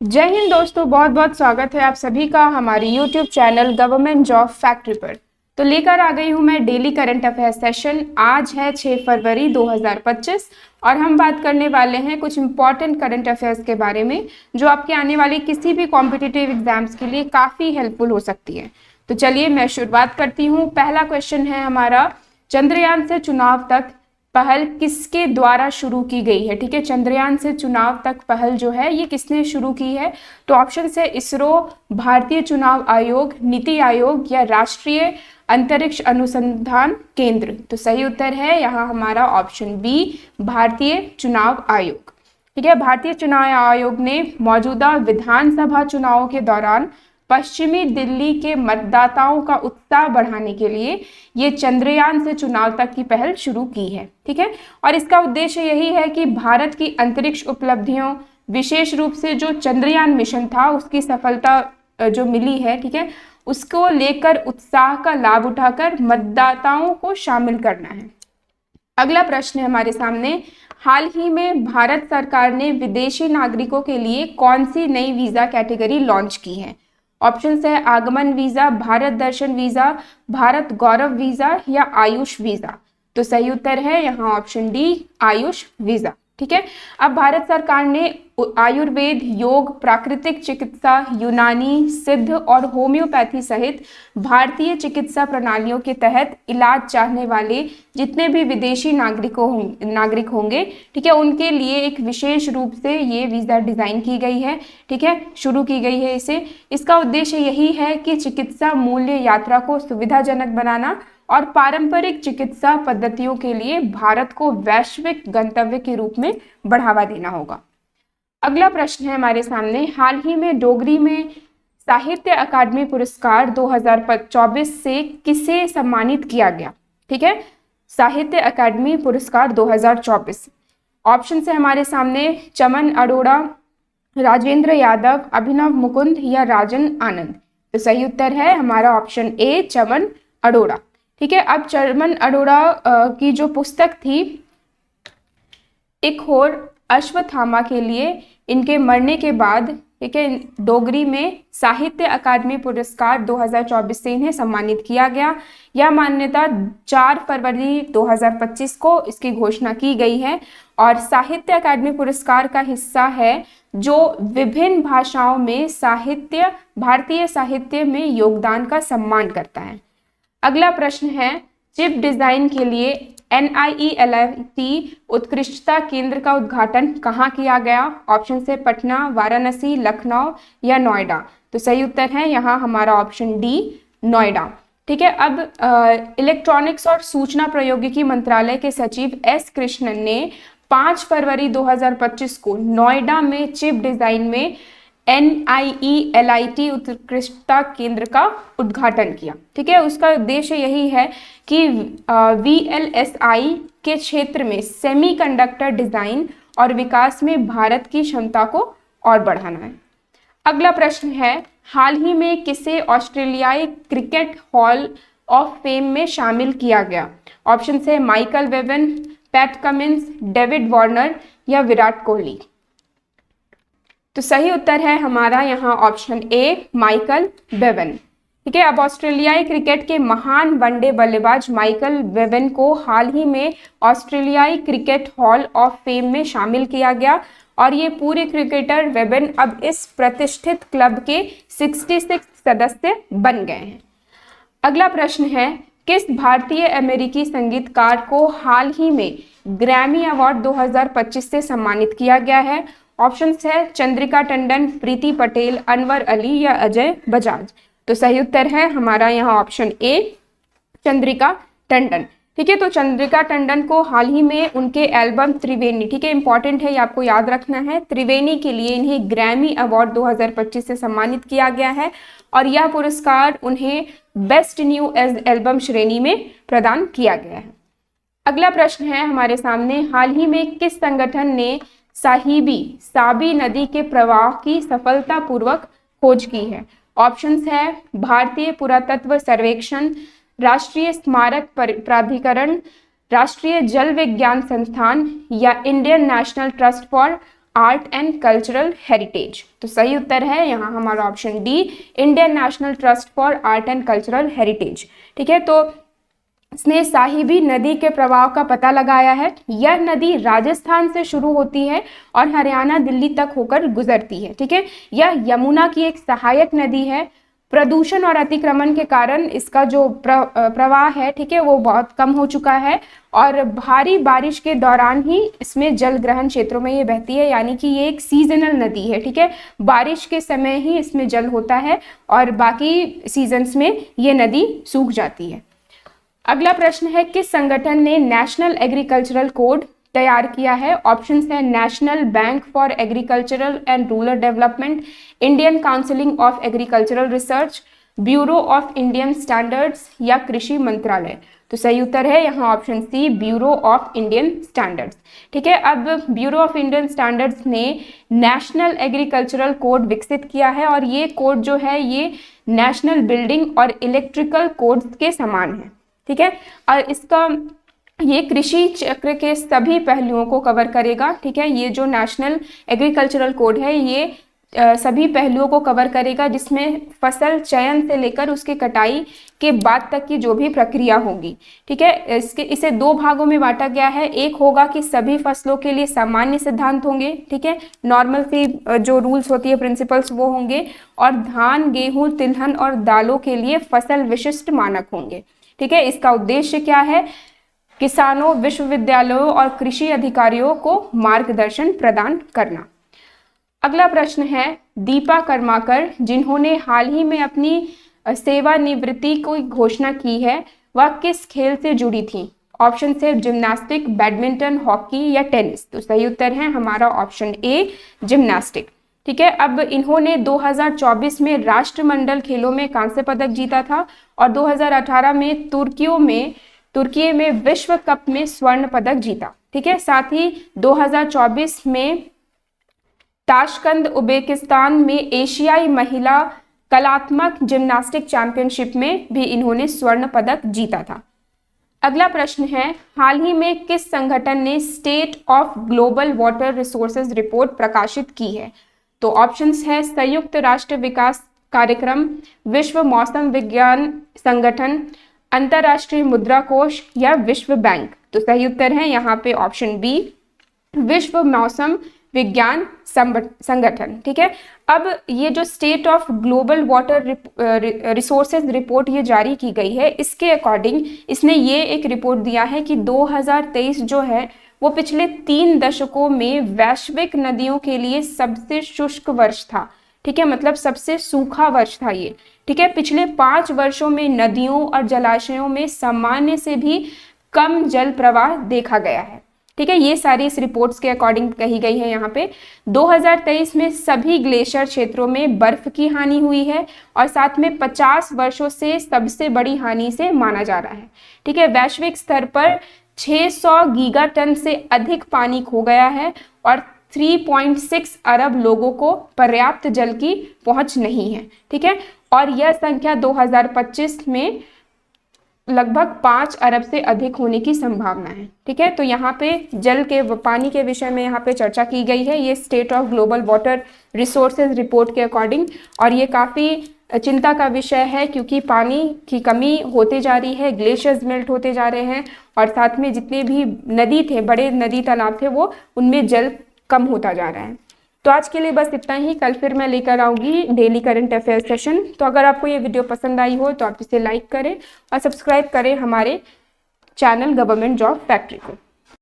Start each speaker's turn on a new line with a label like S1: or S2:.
S1: जय हिंद दोस्तों, बहुत बहुत स्वागत है आप सभी का हमारे YouTube channel government job factory पर। तो लेकर आ गई हूं मैं डेली करंट अफेयर सेशन। आज है 6 फरवरी 2025 और हम बात करने वाले हैं कुछ इंपॉर्टेंट करंट अफेयर्स के बारे में जो आपके आने वाले किसी भी कॉम्पिटिटिव एग्जाम्स के लिए काफ़ी हेल्पफुल हो सकती है। तो चलिए मैं शुरुआत करती हूँ। पहला क्वेश्चन है हमारा, चंद्रयान से चुनाव तक पहल किसके द्वारा शुरू की गई है। ठीक है, चंद्रयान से चुनाव तक पहल जो है ये किसने शुरू की है। तो ऑप्शन है इसरो, भारतीय चुनाव आयोग, नीति आयोग या राष्ट्रीय अंतरिक्ष अनुसंधान केंद्र। तो सही उत्तर है यहाँ हमारा ऑप्शन बी, भारतीय चुनाव आयोग। ठीक है, भारतीय चुनाव आयोग ने मौजूदा विधानसभा चुनावों के दौरान पश्चिमी दिल्ली के मतदाताओं का उत्साह बढ़ाने के लिए ये चंद्रयान से चुनाव तक की पहल शुरू की है। ठीक है, और इसका उद्देश्य यही है कि भारत की अंतरिक्ष उपलब्धियों, विशेष रूप से जो चंद्रयान मिशन था उसकी सफलता जो मिली है, ठीक है, उसको लेकर उत्साह का लाभ उठाकर मतदाताओं को शामिल करना है। अगला प्रश्न है हमारे सामने, हाल ही में भारत सरकार ने विदेशी नागरिकों के लिए कौन सी नई वीजा कैटेगरी लॉन्च की है। ऑप्शन है आगमन वीजा, भारत दर्शन वीजा, भारत गौरव वीजा या आयुष वीजा। तो सही उत्तर है यहाँ ऑप्शन डी, आयुष वीजा। ठीक है, अब भारत सरकार ने आयुर्वेद, योग, प्राकृतिक चिकित्सा, यूनानी, सिद्ध और होम्योपैथी सहित भारतीय चिकित्सा प्रणालियों के तहत इलाज चाहने वाले जितने भी विदेशी नागरिक होंगे, ठीक है, उनके लिए एक विशेष रूप से ये वीज़ा डिज़ाइन की गई है। ठीक है, शुरू की गई है इसे। इसका उद्देश्य यही है कि चिकित्सा मूल्य यात्रा को सुविधाजनक बनाना और पारंपरिक चिकित्सा पद्धतियों के लिए भारत को वैश्विक गंतव्य के रूप में बढ़ावा देना होगा। अगला प्रश्न है हमारे सामने, हाल ही में डोगरी में साहित्य अकादमी पुरस्कार 2024 से किसे सम्मानित किया गया। ठीक है, साहित्य अकादमी पुरस्कार 2024। ऑप्शन है हमारे सामने चमन अरोड़ा, राजेंद्र यादव, अभिनव मुकुंद या राजन आनंद। तो सही उत्तर है हमारा ऑप्शन ए, चमन अरोड़ा। ठीक है, अब चमन अरोड़ा की जो पुस्तक थी टिकहोर अश्वत्थामा के लिए इनके मरने के बाद, ठीक है, डोगरी में साहित्य अकादमी पुरस्कार 2024 से इन्हें सम्मानित किया गया। यह मान्यता 4 फरवरी 2025 को इसकी घोषणा की गई है और साहित्य अकादमी पुरस्कार का हिस्सा है जो विभिन्न भाषाओं में साहित्य, भारतीय साहित्य में योगदान का सम्मान करता है। अगला प्रश्न है, चिप डिजाइन के लिए NIELIT उत्कृष्टता केंद्र का उद्घाटन कहाँ किया गया। ऑप्शन से पटना, वाराणसी, लखनऊ या नोएडा। तो सही उत्तर है यहाँ हमारा ऑप्शन डी, नोएडा। ठीक है, अब इलेक्ट्रॉनिक्स और सूचना प्रौद्योगिकी मंत्रालय के सचिव S कृष्णन ने 5 फरवरी 2025 को नोएडा में चिप डिजाइन में NIELIT उत्कृष्टता केंद्र का उद्घाटन किया। ठीक है, उसका उद्देश्य यही है कि VLSI के क्षेत्र में सेमीकंडक्टर डिजाइन और विकास में भारत की क्षमता को और बढ़ाना है। अगला प्रश्न है, हाल ही में किसे ऑस्ट्रेलियाई क्रिकेट हॉल ऑफ फेम में शामिल किया गया। ऑप्शन है Michael woven, PAT Cummins, David Warner या विराट कोहली। तो सही उत्तर है हमारा यहाँ ऑप्शन ए, माइकल वेवन। ठीक है, अब ऑस्ट्रेलियाई क्रिकेट के महान वनडे बल्लेबाज माइकल वेवन को हाल ही में ऑस्ट्रेलियाई क्रिकेट हॉल ऑफ फेम में शामिल किया गया और ये पूरे क्रिकेटर वेवन अब इस प्रतिष्ठित क्लब के 66 सदस्य बन गए हैं। अगला प्रश्न है, किस भारतीय अमेरिकी संगीतकार को हाल ही में ग्रैमी अवार्ड 2025 से सम्मानित किया गया है। ऑप्शन है चंद्रिका टंडन, प्रीति पटेल, अनवर अली या अजय बजाज। तो सही उत्तर है हमारा यहाँ ऑप्शन ए, चंद्रिका टंडन। ठीक है, तो चंद्रिका टंडन को हाल ही में उनके एल्बम त्रिवेणी, ठीक है, इंपॉर्टेंट है, ये आपको याद रखना है, त्रिवेणी के लिए इन्हें ग्रैमी अवार्ड 2025 से सम्मानित किया गया है और यह पुरस्कार उन्हें बेस्ट न्यू एल्बम श्रेणी में प्रदान किया गया है। अगला प्रश्न है हमारे सामने, हाल ही में किस संगठन ने साबी नदी के प्रवाह की सफलतापूर्वक खोज की है। ऑप्शंस है भारतीय पुरातत्व सर्वेक्षण, राष्ट्रीय स्मारक प्राधिकरण, राष्ट्रीय जल विज्ञान संस्थान या Indian national trust for art and cultural heritage. तो सही उत्तर है यहाँ हमारा option D, Indian national trust for art and cultural heritage. ठीक है, तो इसने साहिबी नदी के प्रवाह का पता लगाया है। यह नदी राजस्थान से शुरू होती है और हरियाणा दिल्ली तक होकर गुजरती है। ठीक है, यह यमुना की एक सहायक नदी है। प्रदूषण और अतिक्रमण के कारण इसका जो प्रवाह है, ठीक है, वो बहुत कम हो चुका है और भारी बारिश के दौरान ही इसमें जल ग्रहण क्षेत्रों में ये बहती है, यानी कि ये एक सीजनल नदी है। ठीक है, बारिश के समय ही इसमें जल होता है और बाकी सीजन्स में ये नदी सूख जाती है। अगला प्रश्न है, किस संगठन ने नेशनल एग्रीकल्चरल कोड तैयार किया है? ऑप्शंस है National Bank for Agricultural and Rural Development, Indian Counselling of Agricultural Research, Bureau of Indian Standards या कृषि मंत्रालय। तो सही उत्तर है यहाँ option C, Bureau of Indian Standards. ठीक है, अब ब्यूरो ऑफ इंडियन स्टैंडर्ड्स ने नेशनल एग्रीकल्चरल कोड विकसित किया है और ये कोड जो है ये नेशनल बिल्डिंग और इलेक्ट्रिकल कोड्स के समान है। ठीक है, और इसका ये कृषि चक्र के सभी पहलुओं को कवर करेगा। ठीक है, ये जो नेशनल एग्रीकल्चरल कोड है ये सभी पहलुओं को कवर करेगा, जिसमें फसल चयन से लेकर उसके कटाई के बाद तक की जो भी प्रक्रिया होगी। ठीक है, इसे दो भागों में बांटा गया है। एक होगा कि सभी फसलों के लिए सामान्य सिद्धांत होंगे, ठीक है, नॉर्मल सी जो रूल्स होती है, प्रिंसिपल्स, वो होंगे, और धान, गेहूं, तिलहन और दालों के लिए फसल विशिष्ट मानक होंगे। ठीक है, इसका उद्देश्य क्या है? किसानों, विश्वविद्यालयों और कृषि अधिकारियों को मार्गदर्शन प्रदान करना। अगला प्रश्न है, दीपा कर्माकर जिन्होंने हाल ही में अपनी सेवानिवृत्ति की घोषणा की है, वह किस खेल से जुड़ी थी? ऑप्शन से जिम्नास्टिक, बैडमिंटन, हॉकी या टेनिस। तो सही उत्तर है हमारा ऑप्शन ए, जिम्नास्टिक। ठीक है, अब इन्होंने 2024 में राष्ट्रमंडल खेलों में कांस्य पदक जीता था और 2018 में तुर्की में विश्व कप में स्वर्ण पदक जीता। ठीक है, साथ ही 2024 में ताशकंद, उज्बेकिस्तान में एशियाई महिला कलात्मक जिम्नास्टिक चैंपियनशिप में भी इन्होंने स्वर्ण पदक जीता था। अगला प्रश्न है, हाल ही में किस संगठन ने state of global water resources report प्रकाशित की है? तो ऑप्शंस है संयुक्त राष्ट्र विकास कार्यक्रम, विश्व मौसम विज्ञान संगठन, अंतर्राष्ट्रीय मुद्रा कोष या विश्व बैंक। तो सही उत्तर है यहाँ पे ऑप्शन बी, विश्व मौसम विज्ञान संगठन। ठीक है, अब ये जो state of global water resources report ये जारी की गई है, इसके अकॉर्डिंग इसने ये एक रिपोर्ट दिया है कि 2023 जो है वो पिछले 3 दशकों में वैश्विक नदियों के लिए सबसे शुष्क वर्ष था। ठीक है, मतलब सबसे सूखा वर्ष था ये। ठीक है, पिछले 5 वर्षों में नदियों और जलाशयों में सामान्य से भी कम जल प्रवाह देखा गया है। ठीक है, ये सारी इस रिपोर्ट्स के अकॉर्डिंग कही गई है यहाँ पे। 2023 में सभी ग्लेशियर क्षेत्रों में बर्फ की हानि हुई है और साथ में 50 वर्षों से सबसे बड़ी हानि से माना जा रहा है। ठीक है, वैश्विक स्तर पर 600 गीगाटन से अधिक पानी खो गया है और 3.6 अरब लोगों को पर्याप्त जल की पहुंच नहीं है। ठीक है, और यह संख्या 2025 में लगभग 5 अरब से अधिक होने की संभावना है। ठीक है, तो यहाँ पे जल के पानी के विषय में यहाँ पे चर्चा की गई है, ये state of global water resources report के अकॉर्डिंग, और ये काफ़ी चिंता का विषय है क्योंकि पानी की कमी होते जा रही है, ग्लेशियर्स मेल्ट होते जा रहे हैं और साथ में जितने भी नदी थे, बड़े नदी तालाब थे, वो उनमें जल कम होता जा रहा है। तो आज के लिए बस इतना ही। कल फिर मैं लेकर आऊँगी डेली करंट अफेयर सेशन। तो अगर आपको ये वीडियो पसंद आई हो तो आप इसे लाइक करें और सब्सक्राइब करें हमारे चैनल गवर्नमेंट जॉब फैक्ट्री को।